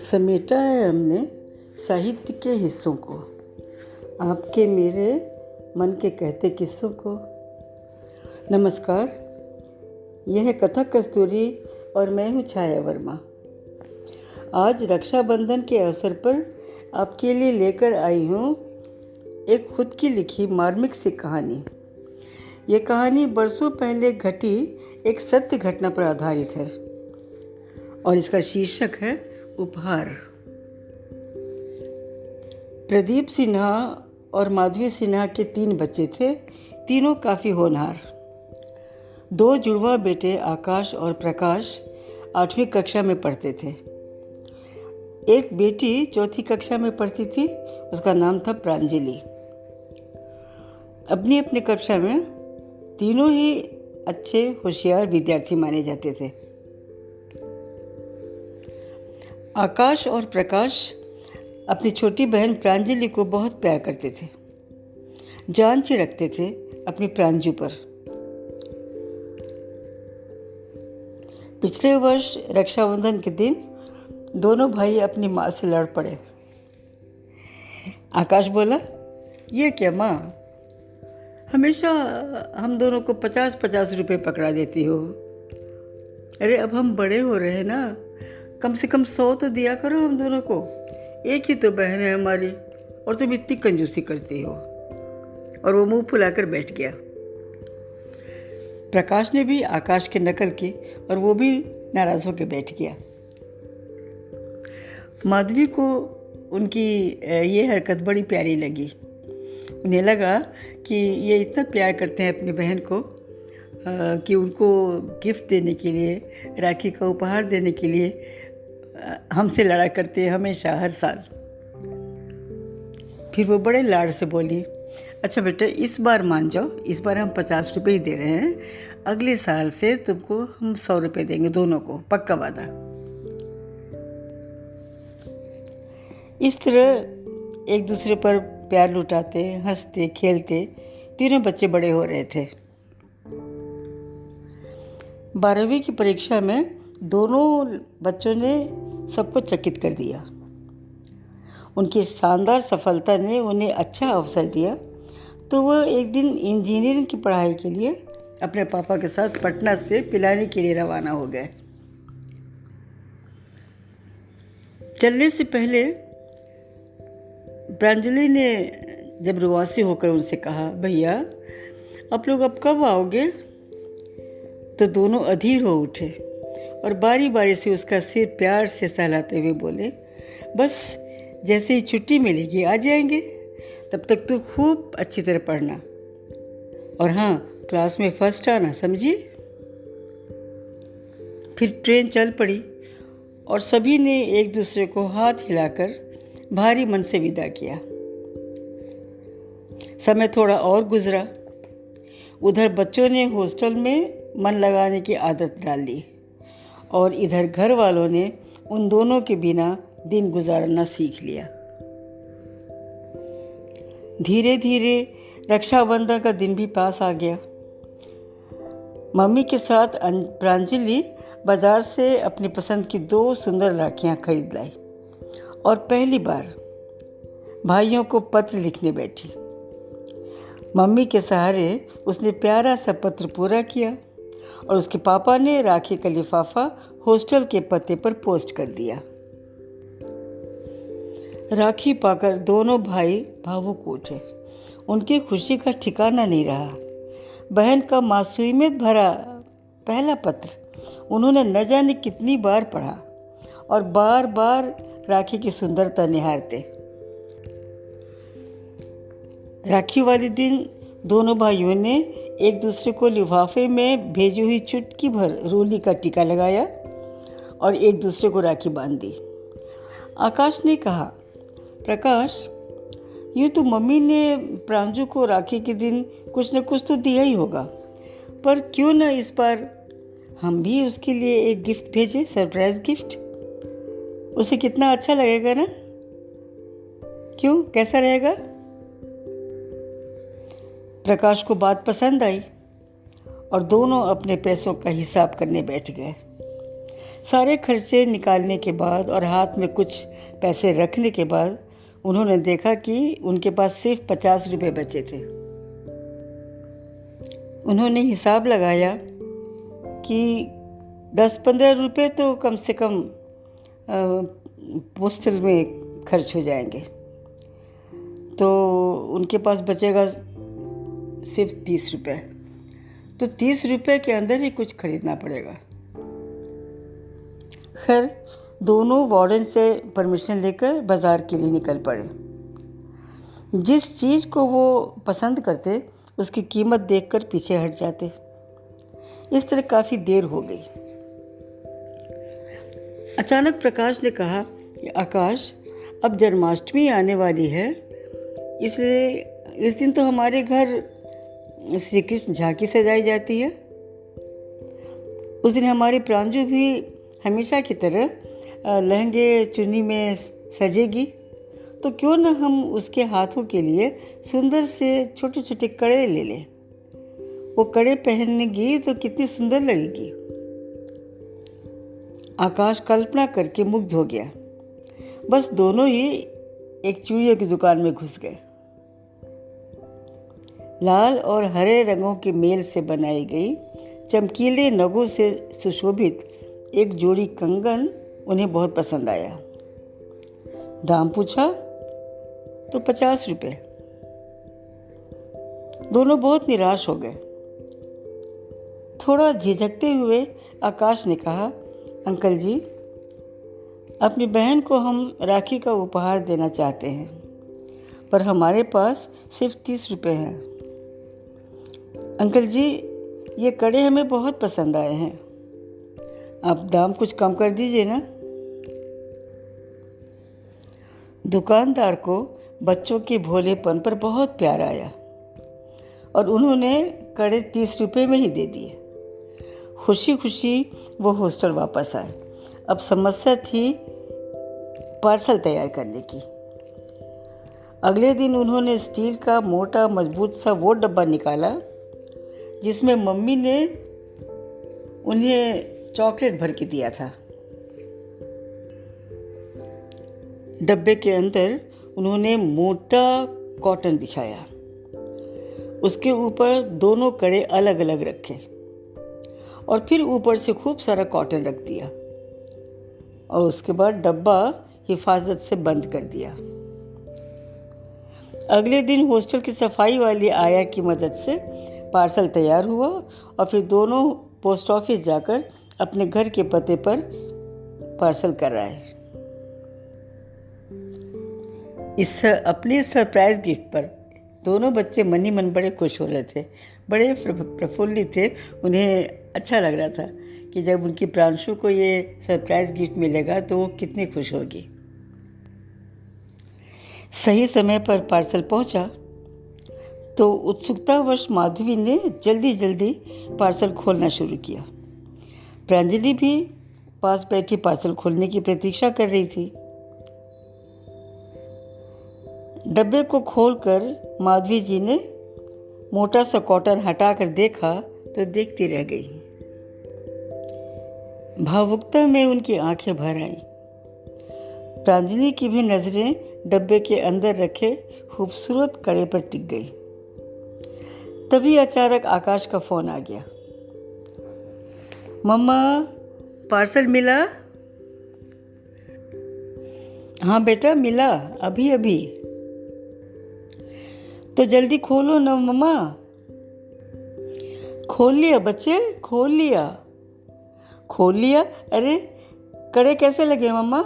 समेटा है हमने साहित्य के हिस्सों को, आपके मेरे मन के कहते किस्सों को। नमस्कार, यह है कथा कस्तूरी और मैं हूँ छाया वर्मा। आज रक्षाबंधन के अवसर पर आपके लिए लेकर आई हूँ एक खुद की लिखी मार्मिक सी कहानी। ये कहानी बरसों पहले घटी एक सत्य घटना पर आधारित है और इसका शीर्षक है उपहार। प्रदीप सिन्हा और माधवी सिन्हा के 3 बच्चे थे, तीनों काफ़ी होनहार। 2 जुड़वा बेटे आकाश और प्रकाश 8वीं कक्षा में पढ़ते थे। एक बेटी 4थी कक्षा में पढ़ती थी, उसका नाम था प्रांजलि। अपनी अपनी कक्षा में तीनों ही अच्छे होशियार विद्यार्थी माने जाते थे। आकाश और प्रकाश अपनी छोटी बहन प्रांजलि को बहुत प्यार करते थे, जान से रखते थे अपनी प्रांजू पर। पिछले वर्ष रक्षाबंधन के दिन दोनों भाई अपनी माँ से लड़ पड़े। आकाश बोला, ये क्या माँ, हमेशा हम दोनों को 50-50 रुपए पकड़ा देती हो। अरे अब हम बड़े हो रहे हैं ना, कम से कम 100 तो दिया करो हम दोनों को। एक ही तो बहन है हमारी और तुम इतनी कंजूसी करती हो। और वो मुंह फुलाकर बैठ गया। प्रकाश ने भी आकाश की नकल की और वो भी नाराज होकर बैठ गया। माधवी को उनकी ये हरकत बड़ी प्यारी लगी। उन्हें लगा कि ये इतना प्यार करते हैं अपनी बहन को कि उनको गिफ्ट देने के लिए, राखी का उपहार देने के लिए हमसे लड़ा करते हैं हमेशा, हर साल। फिर वो बड़े लाड़ से बोली, अच्छा बेटा इस बार मान जाओ, इस बार हम 50 रुपये ही दे रहे हैं, अगले साल से तुमको हम 100 रुपये देंगे दोनों को, पक्का वादा। इस तरह एक दूसरे पर प्यार लुटाते, हंसते खेलते तीनों बच्चे बड़े हो रहे थे। 12वीं की परीक्षा में दोनों बच्चों ने सबको चकित कर दिया। उनकी शानदार सफलता ने उन्हें अच्छा अवसर दिया, तो वह एक दिन इंजीनियरिंग की पढ़ाई के लिए अपने पापा के साथ पटना से पिलानी के लिए रवाना हो गए। चलने से पहले प्रांजलि ने जब रुआसी होकर उनसे कहा, भैया आप लोग अब कब आओगे? तो दोनों अधीर हो उठे और बारी बारी से उसका सिर प्यार से सहलाते हुए बोले, बस जैसे ही छुट्टी मिलेगी आ जाएंगे, तब तक तो खूब अच्छी तरह पढ़ना और हाँ, क्लास में फर्स्ट आना, समझिए। फिर ट्रेन चल पड़ी और सभी ने एक दूसरे को हाथ हिलाकर भारी मन से विदा किया। समय थोड़ा और गुजरा। उधर बच्चों ने हॉस्टल में मन लगाने की आदत डाल ली और इधर घर वालों ने उन दोनों के बिना दिन गुजारना सीख लिया। धीरे धीरे रक्षाबंधन का दिन भी पास आ गया। मम्मी के साथ प्रांजलि बाजार से अपनी पसंद की 2 सुंदर राखियां खरीद लाई और पहली बार भाइयों को पत्र लिखने बैठी। मम्मी के सहारे उसने प्यारा सा पत्र पूरा किया और उसके पापा ने राखी का लिफाफा हॉस्टल के पते पर पोस्ट कर दिया। राखी पाकर दोनों भाई भावुक उठे। उनकी खुशी का ठिकाना नहीं रहा। बहन का मासूमियत भरा पहला पत्र उन्होंने न जाने कितनी बार पढ़ा और बार बार राखी की सुंदरता निहारते। राखी वाले दिन दोनों भाइयों ने एक दूसरे को लिफाफे में भेजी हुई चुटकी भर रोली का टीका लगाया और एक दूसरे को राखी बांध दी। आकाश ने कहा, प्रकाश यूँ तो मम्मी ने प्रांजू को राखी के दिन कुछ न कुछ तो दिया ही होगा, पर क्यों ना इस बार हम भी उसके लिए एक गिफ्ट भेजें, सरप्राइज गिफ्ट। उसे कितना अच्छा लगेगा ना? क्यों, कैसा रहेगा? प्रकाश को बात पसंद आई और दोनों अपने पैसों का हिसाब करने बैठ गए। सारे खर्चे निकालने के बाद और हाथ में कुछ पैसे रखने के बाद उन्होंने देखा कि उनके पास सिर्फ 50 रुपये बचे थे। उन्होंने हिसाब लगाया कि 10-15 रुपये तो कम से कम पोस्टल में खर्च हो जाएंगे, तो उनके पास बचेगा सिर्फ 30 रुपये। तो 30 रुपये के अंदर ही कुछ खरीदना पड़ेगा। खैर, दोनों वार्डन से परमिशन लेकर बाज़ार के लिए निकल पड़े। जिस चीज़ को वो पसंद करते उसकी कीमत देखकर पीछे हट जाते। इस तरह काफ़ी देर हो गई। अचानक प्रकाश ने कहा कि आकाश, अब जन्माष्टमी आने वाली है, इसलिए इस दिन तो हमारे घर श्री कृष्ण झांकी सजाई जाती है। उस दिन हमारी प्रांजू भी हमेशा की तरह लहंगे चुन्नी में सजेगी, तो क्यों न हम उसके हाथों के लिए सुंदर से छोटे छोटे कड़े ले लें। वो कड़े पहनेगी तो कितनी सुंदर लगेगी। आकाश कल्पना करके मुग्ध हो गया। बस दोनों ही एक चूड़ियों की दुकान में घुस गए। लाल और हरे रंगों के मेल से बनाई गई चमकीले नगों से सुशोभित एक जोड़ी कंगन उन्हें बहुत पसंद आया। दाम पूछा तो 50 रुपये। दोनों बहुत निराश हो गए। थोड़ा झिझकते हुए आकाश ने कहा, अंकल जी, अपनी बहन को हम राखी का उपहार देना चाहते हैं, पर हमारे पास सिर्फ 30 रुपये हैं। अंकल जी, ये कड़े हमें बहुत पसंद आए हैं, आप दाम कुछ कम कर दीजिए ना। दुकानदार को बच्चों के भोलेपन पर बहुत प्यार आया और उन्होंने कड़े 30 रुपये में ही दे दिए। खुशी खुशी वो हॉस्टल वापस आए। अब समस्या थी पार्सल तैयार करने की। अगले दिन उन्होंने स्टील का मोटा मजबूत सा वो डब्बा निकाला जिसमें मम्मी ने उन्हें चॉकलेट भर के दिया था। डब्बे के अंदर उन्होंने मोटा कॉटन बिछाया, उसके ऊपर दोनों कड़े अलग अलग रखे और फिर ऊपर से खूब सारा कॉटन रख दिया और उसके बाद डब्बा हिफाजत से बंद कर दिया। अगले दिन हॉस्टल की सफाई वाली आया की मदद से पार्सल तैयार हुआ और फिर दोनों पोस्ट ऑफिस जाकर अपने घर के पते पर पार्सल कराए। इस अपने सरप्राइज गिफ्ट पर दोनों बच्चे मन ही मन बड़े खुश हो रहे थे, बड़े प्रफुल्लित थे। उन्हें अच्छा लग रहा था कि जब उनकी प्रांशु को ये सरप्राइज गिफ्ट मिलेगा तो वो कितनी खुश होगी। सही समय पर पार्सल पहुंचा तो उत्सुकतावश माधवी ने जल्दी जल्दी पार्सल खोलना शुरू किया। प्रांजलि भी पास बैठी पार्सल खोलने की प्रतीक्षा कर रही थी। डब्बे को खोलकर माधवी जी ने मोटा सा कॉटन हटाकर देखा तो देखती रह गई। भावुकता में उनकी आंखें भर आई। प्रांजलि की भी नजरें डब्बे के अंदर रखे खूबसूरत कड़े पर टिक गई। तभी अचानक आकाश का फोन आ गया। मम्मा, पार्सल मिला? हाँ बेटा, मिला, अभी अभी। तो जल्दी खोलो ना मम्मा। खोल लिया बच्चे, खोल लिया। खोल लिया? अरे कड़े कैसे लगे मम्मा?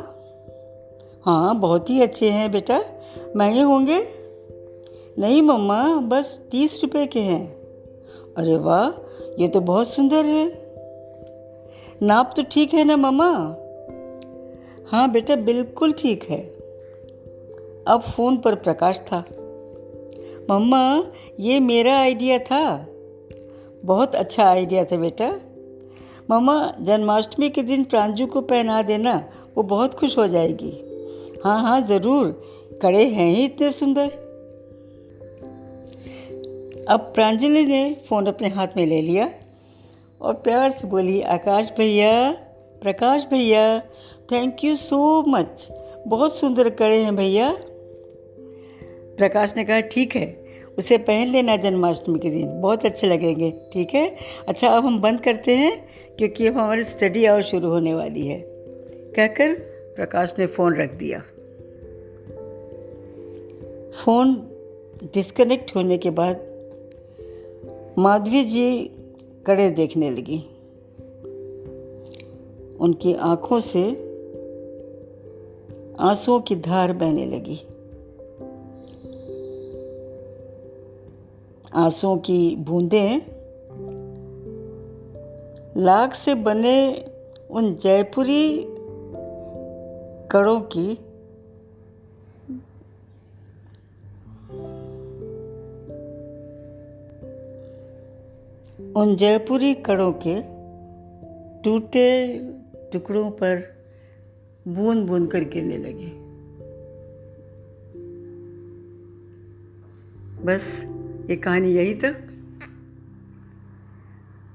हाँ, बहुत ही अच्छे हैं बेटा। महंगे होंगे? नहीं मम्मा, बस 30 रुपए के हैं। अरे वाह, ये तो बहुत सुंदर है। नाप तो ठीक है ना मम्मा? हाँ बेटा, बिल्कुल ठीक है। अब फोन पर प्रकाश था। मम्मा, ये मेरा आइडिया था। बहुत अच्छा आइडिया था बेटा। मम्मा, जन्माष्टमी के दिन प्रांजू को पहना देना, वो बहुत खुश हो जाएगी। हाँ हाँ ज़रूर, कड़े हैं ही इतने सुंदर। अब प्रांजलि ने फ़ोन अपने हाथ में ले लिया और प्यार से बोली, आकाश भैया, प्रकाश भैया, थैंक यू सो मच, बहुत सुंदर कड़े हैं भैया। प्रकाश ने कहा ठीक है, उसे पहन लेना जन्माष्टमी के दिन, बहुत अच्छे लगेंगे। ठीक है, अच्छा अब हम बंद करते हैं क्योंकि अब हमारी स्टडी आवर शुरू होने वाली है, कहकर प्रकाश ने फ़ोन रख दिया। फ़ोन डिस्कनेक्ट होने के बाद माधवी जी कड़े देखने लगी। उनकी आंखों से आंसुओं की धार बहने लगी। आंसुओं की बूंदें लाख से बने उन जयपुरी कड़ों की के टूटे टुकड़ों पर बूंद बूंद कर गिरने लगी। बस ये कहानी यही तक।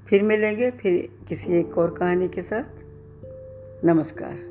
फिर मिलेंगे, फिर किसी एक और कहानी के साथ। नमस्कार।